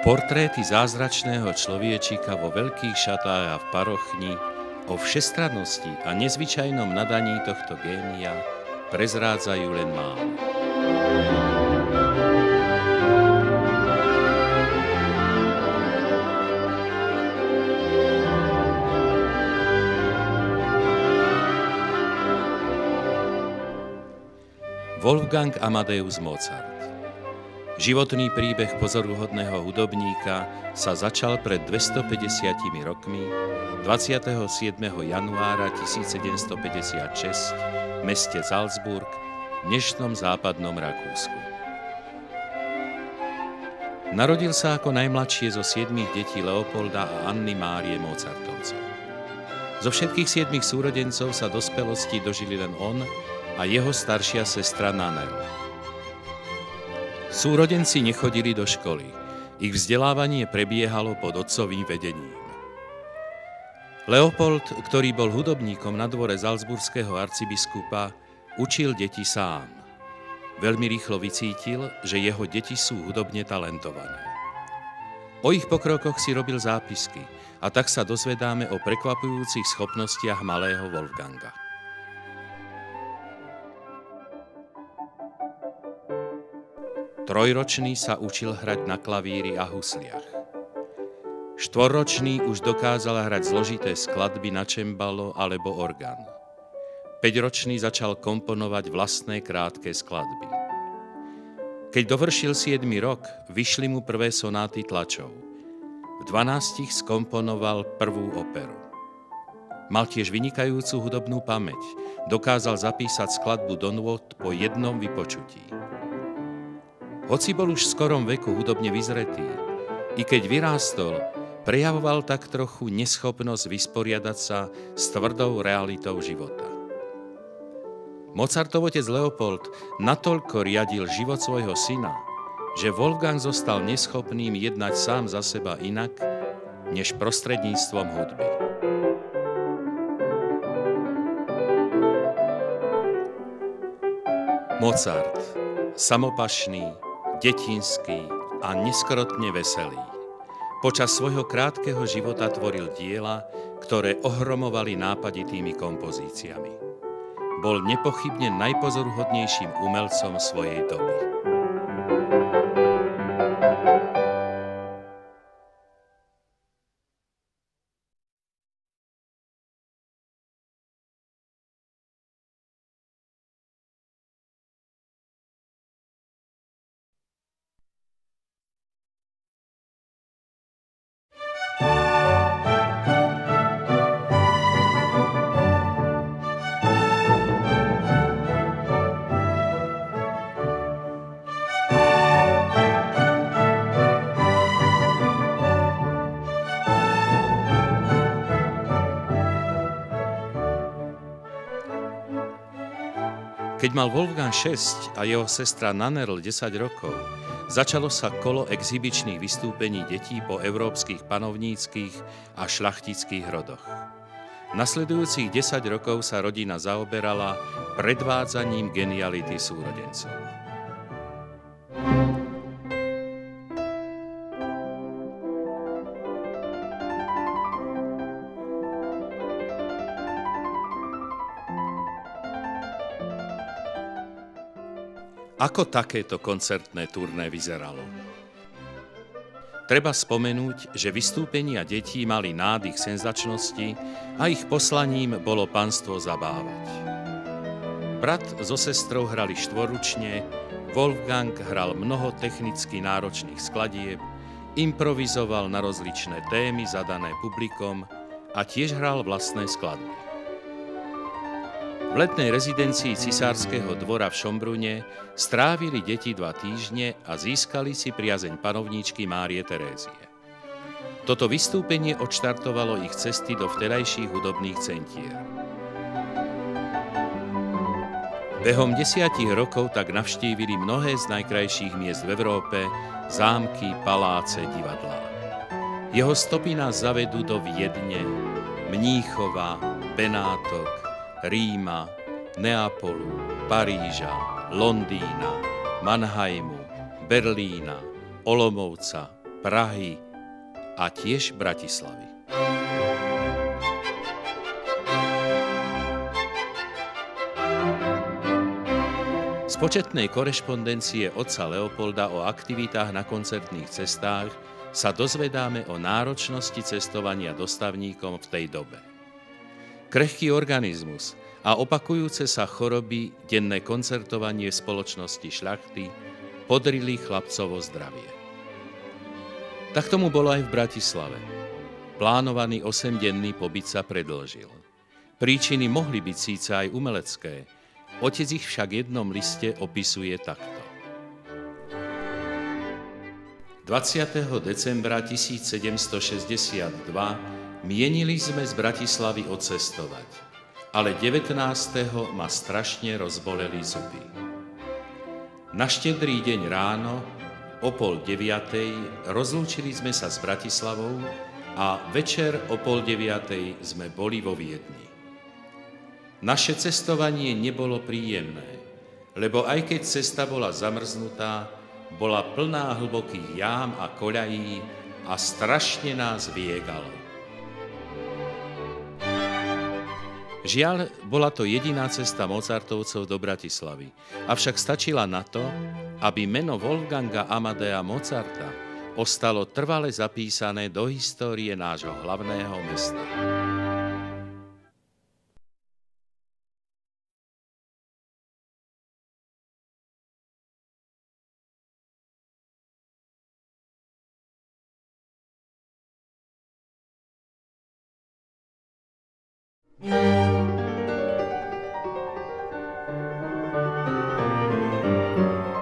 Portréty zázračného človečika vo veľkých šatách a v parochni o všestrannosti a nezvyčajnom nadaní tohto génia prezrádzajú len málo. Wolfgang Amadeus Mozart. Životný príbeh pozoruhodného hudobníka sa začal pred 250 rokmi 27. januára 1756 v meste Salzburg v dnešnom západnom Rakúsku. Narodil sa ako najmladšie zo 7 detí Leopolda a Anny Márie Mozartovcov. Zo všetkých 7 súrodencov sa dospelosti dožili len on a jeho staršia sestra Nannerl. Súrodenci nechodili do školy. Ich vzdelávanie prebiehalo pod otcovým vedením. Leopold, ktorý bol hudobníkom na dvore salzburského arcibiskupa, učil deti sám. Veľmi rýchlo vycítil, že jeho deti sú hudobne talentované. O ich pokrokoch si robil zápisky a tak sa dozvedáme o prekvapujúcich schopnostiach malého Wolfganga. Trojročný sa učil hrať na klavíri a husliach. Štvorročný už dokázal hrať zložité skladby na čembalo alebo orgán. 5-ročný začal komponovať vlastné krátke skladby. Keď dovršil 7. rok, vyšli mu prvé sonáty tlačov. V 12 skomponoval prvú operu. Mal tiež vynikajúcu hudobnú pamäť. Dokázal zapísať skladbu do nôt po jednom vypočutí. Hoci bol už v skorom veku hudobne vyzretý, i keď vyrástol, prejavoval tak trochu neschopnosť vysporiadať sa s tvrdou realitou života. Mozartov otec Leopold natoľko riadil život svojho syna, že Wolfgang zostal neschopným jednať sám za seba inak, než prostredníctvom hudby. Mozart, samopašný, detinský a neskrotne veselý. Počas svojho krátkeho života tvoril diela, ktoré ohromovali nápaditými kompozíciami. Bol nepochybne najpozoruhodnejším umelcom svojej doby. Keď mal Wolfgang 6 a jeho sestra Nannerl 10 rokov, začalo sa kolo exhibičných vystúpení detí po európskych panovníckych a šľachtických rodoch. Nasledujúcich 10 rokov sa rodina zaoberala predvádzaním geniality súrodencov. Ako takéto koncertné turné vyzeralo? Treba spomenúť, že vystúpenia detí mali nádych senzačnosti a ich poslaním bolo panstvo zabávať. Brat so sestrou hrali štvorručne, Wolfgang hral mnoho technicky náročných skladieb, improvizoval na rozličné témy zadané publikom a tiež hral vlastné skladby. V letnej rezidencii cisárskeho dvora v Šombrune strávili deti 2 týždne a získali si priazeň panovníčky Márie Terézie. Toto vystúpenie odštartovalo ich cesty do vtedajších hudobných centier. Behom 10 rokov tak navštívili mnohé z najkrajších miest v Európe, zámky, paláce, divadlá. Jeho stopy nás zavedú do Viedne, Mníchova, Benátok, Ríma, Neapolu, Paríža, Londýna, Mannheimu, Berlína, Olomouca, Prahy a tiež Bratislavy. Z početnej korešpondencie otca Leopolda o aktivitách na koncertných cestách sa dozvedáme o náročnosti cestovania dostavníkom v tej dobe. Krehký organizmus a opakujúce sa choroby, denné koncertovanie v spoločnosti šľachty podrili chlapcovo zdravie. Tak tomu bolo aj v Bratislave. Plánovaný 8-denný pobyt sa predĺžil. Príčiny mohli byť síce aj umelecké, otec ich však v jednom liste opisuje takto. 20. decembra 1762 mienili sme z Bratislavy odcestovať, ale 19. ma strašne rozboleli zuby. Na štedrý deň ráno o 8:30 rozlúčili sme sa s Bratislavou a večer o 8:30 sme boli vo Viedni. Naše cestovanie nebolo príjemné, lebo aj keď cesta bola zamrznutá, bola plná hlbokých jám a koľají a strašne nás viegalo. Žiaľ, bola to jediná cesta Mozartovcov do Bratislavy, avšak stačila na to, aby meno Wolfganga Amadea Mozarta ostalo trvale zapísané do histórie nášho hlavného mesta.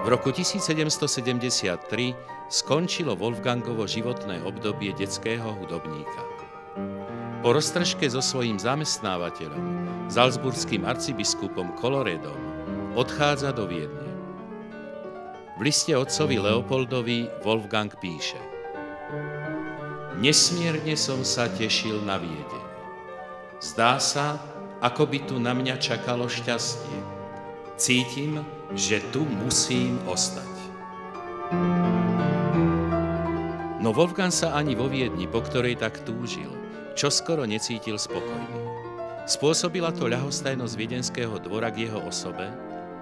V roku 1773 skončilo Wolfgangovo životné obdobie detského hudobníka. Po roztržke so svojím zamestnávateľom, salzburským arcibiskupom Koloredom, odchádza do Viedne. V liste otcovi Leopoldovi Wolfgang píše: Nesmierne som sa tešil na Viedeň. Zdá sa, ako by tu na mňa čakalo šťastie. Cítim, že tu musím ostať. No Wolfgang sa ani vo Viedni, po ktorej tak túžil, čoskoro necítil spokojný. Spôsobila to ľahostajnosť viedenského dvora k jeho osobe,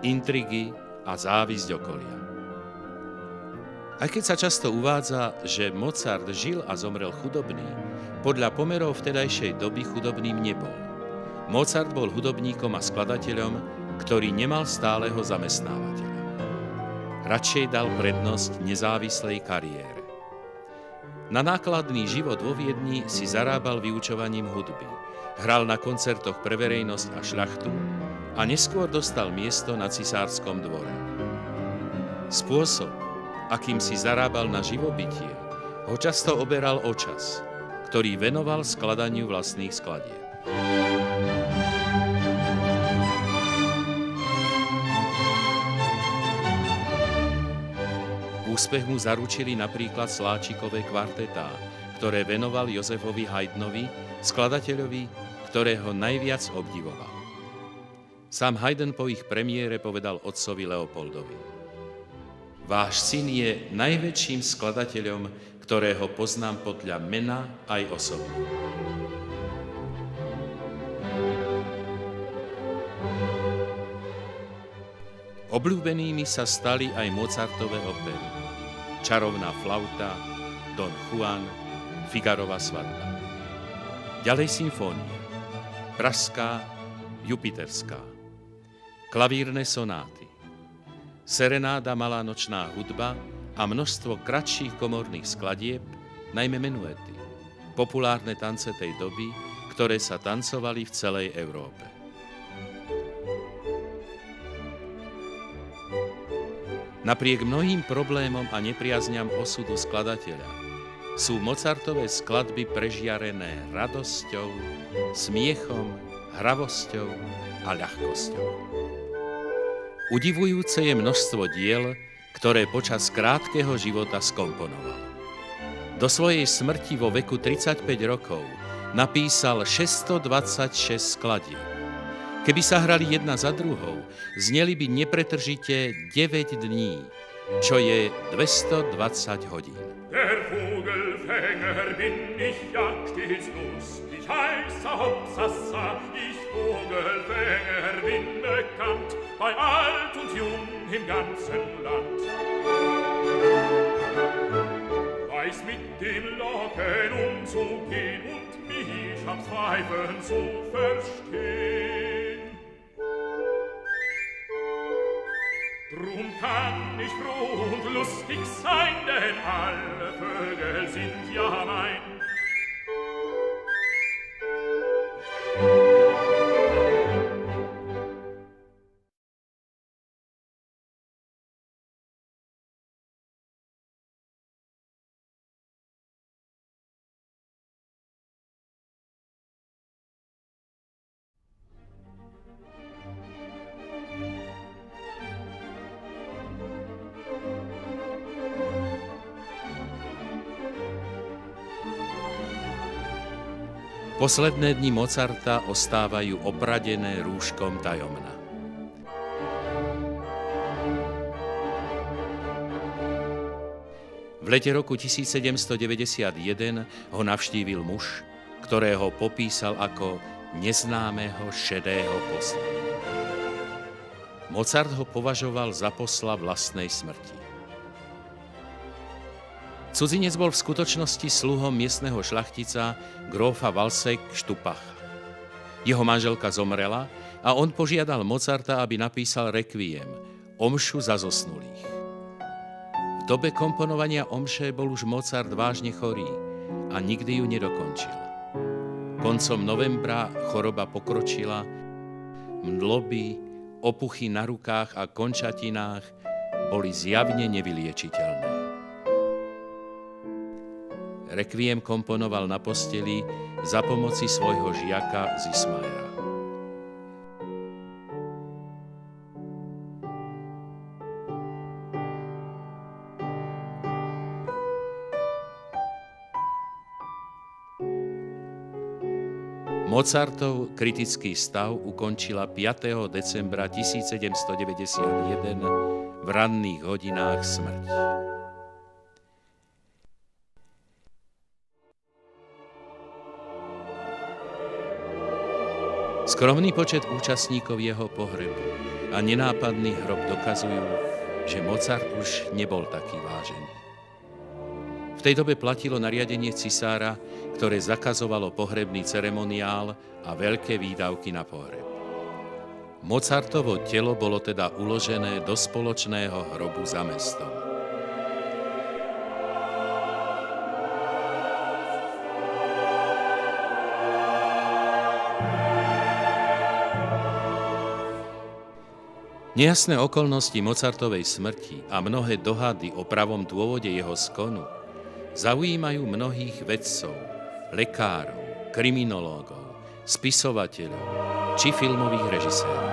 intrigy a závisť okolia. Aj keď sa často uvádza, že Mozart žil a zomrel chudobný, podľa pomerov vtedajšej doby chudobným nebol. Mozart bol hudobníkom a skladateľom, ktorý nemal stáleho zamestnávateľa. Radšej dal prednosť nezávislej kariére. Na nákladný život vo Viedni si zarábal vyučovaním hudby, hral na koncertoch pre verejnosť a šľachtu a neskôr dostal miesto na cisárskom dvore. Spôsob, akým si zarábal na živobytie, ho často oberal o čas, ktorý venoval skladaniu vlastných skladieb. Úspech mu zaručili napríklad Sláčikové kvartetá, ktoré venoval Jozefovi Haydnovi, skladateľovi, ktorého najviac obdivoval. Sám Haydn po ich premiére povedal otcovi Leopoldovi: Váš syn je najväčším skladateľom, ktorého poznám podľa mena aj osobne. Obľúbenými sa stali aj Mozartove opery: Čarovná flauta, Don Juan, Figarova svadba. Ďalej symfónie: Pražská, Jupiterská, klavírne sonáty, serenáda Malá nočná hudba a množstvo kratších komorných skladieb, najmä menuety, populárne tance tej doby, ktoré sa tancovali v celej Európe. Napriek mnohým problémom a nepriazňam osudu skladateľa sú Mozartove skladby prežiarené radosťou, smiechom, hravosťou a ľahkosťou. Udivujúce je množstvo diel, ktoré počas krátkeho života skomponoval. Do svojej smrti vo veku 35 rokov napísal 626 skladieb. Keby sa hrali jedna za druhou, zneli by nepretržite 9 dní, čo je 220 hodín. Sassa, ich Vogelfänger bin bekannt, bei alt und jung im ganzen Land. Weiß mit dem Locken umzugehen und mich am Pfeifen zu verstehen. Drum kann ich froh und lustig sein, denn alle Vögel sind ja mein. Posledné dni Mozarta ostávajú opradené rúškom tajomna. V lete roku 1791 ho navštívil muž, ktorého popísal ako neznámeho šedého posla. Mozart ho považoval za posla vlastnej smrti. Cudzinec bol v skutočnosti sluhom miestneho šľachtica grófa Walsegg-Stupacha. Jeho manželka zomrela a on požiadal Mozarta, aby napísal rekviem, omšu za zosnulých. V dobe komponovania omše bol už Mozart vážne chorý a nikdy ju nedokončil. Koncom novembra choroba pokročila, mdloby, opuchy na rukách a končatinách boli zjavne nevyliečiteľné. Rekviem komponoval na posteli za pomoci svojho žiaka Zismajera. Mozartov kritický stav ukončila 5. decembra 1791 v ranných hodinách smrť. Skromný počet účastníkov jeho pohrebu a nenápadný hrob dokazujú, že Mozart už nebol taký vážený. V tej dobe platilo nariadenie cisára, ktoré zakazovalo pohrebný ceremoniál a veľké výdavky na pohreb. Mozartovo telo bolo teda uložené do spoločného hrobu za mestom. Nejasné okolnosti Mozartovej smrti a mnohé dohady o pravom dôvode jeho skonu zaujímajú mnohých vedcov, lekárov, kriminológov, spisovateľov či filmových režisérov.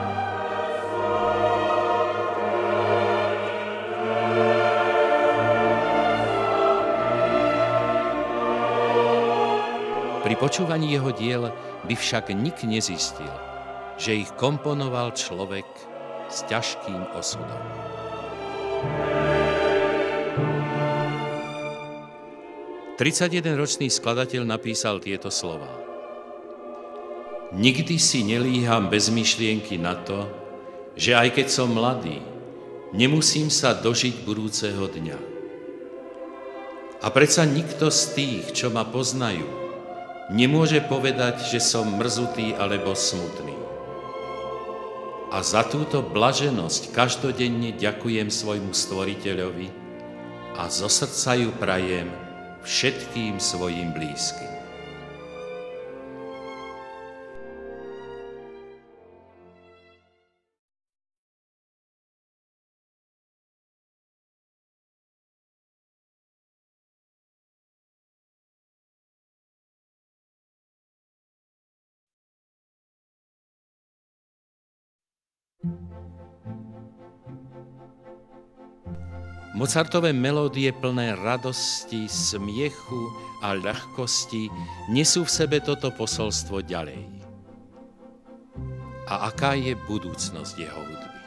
Pri počúvaní jeho diel by však nik nezistil, že ich komponoval človek s ťažkým osudom. Tridsaťjedenročný skladateľ napísal tieto slová. Nikdy si nelíham bez myšlienky na to, že aj keď som mladý, nemusím sa dožiť budúceho dňa. A predsa nikto z tých, čo ma poznajú, nemôže povedať, že som mrzutý alebo smutný. A za túto blaženosť každodenne ďakujem svojmu stvoriteľovi a zo srdca ju prajem všetkým svojim blízkym. Mozartové melódie plné radosti, smiechu a ľahkosti nesú v sebe toto posolstvo ďalej. A aká je budúcnosť jeho hudby?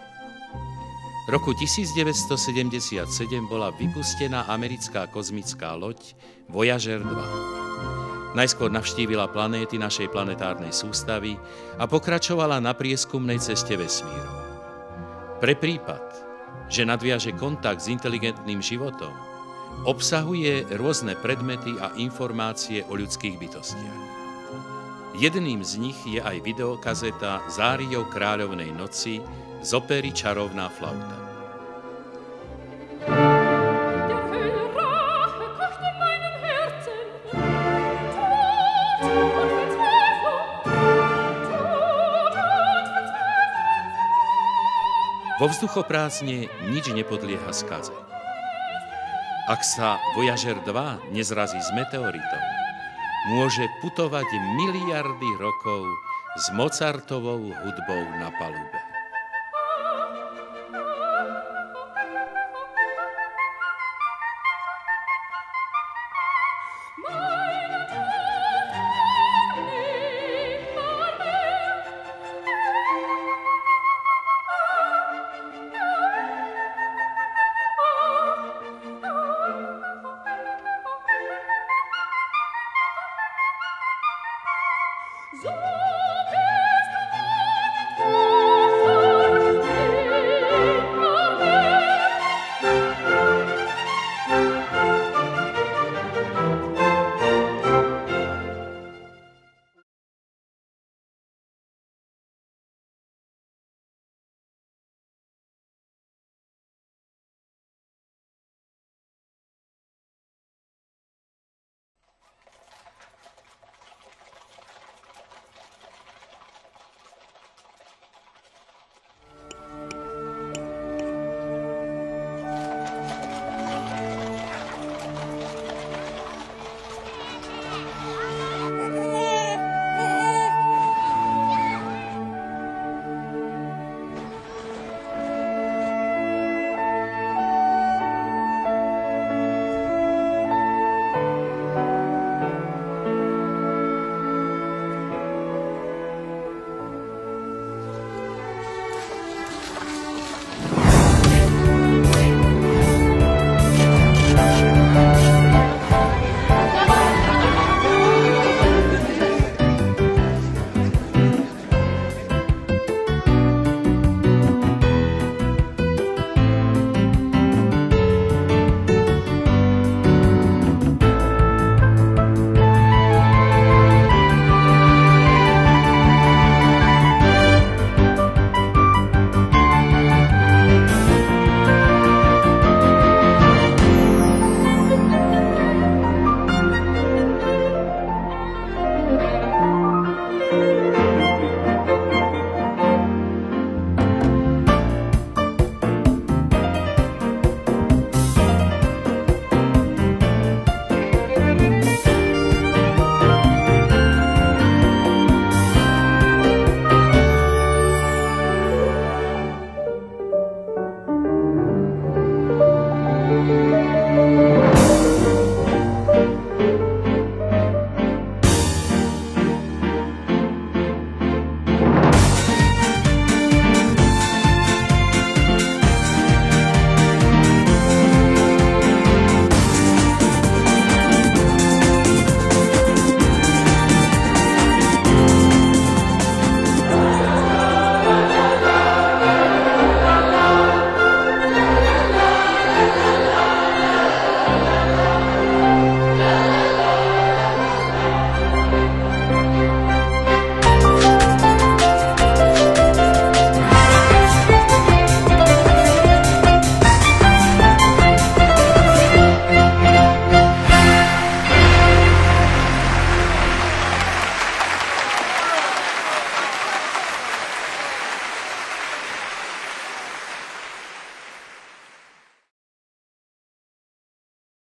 V roku 1977 bola vypustená americká kozmická loď Voyager 2. Najskôr navštívila planéty našej planetárnej sústavy a pokračovala na prieskumnej ceste vesmíru. Pre prípad, že nadviaže kontakt s inteligentným životom, obsahuje rôzne predmety a informácie o ľudských bytostiach. Jedným z nich je aj videokazeta Záriou kráľovnej noci z opery Čarovná flauta. Vo vzduchoprázdne nič nepodlieha skaze. Ak sa Voyager 2 nezrazí s meteoritom, môže putovať miliardy rokov s Mozartovou hudbou na palube.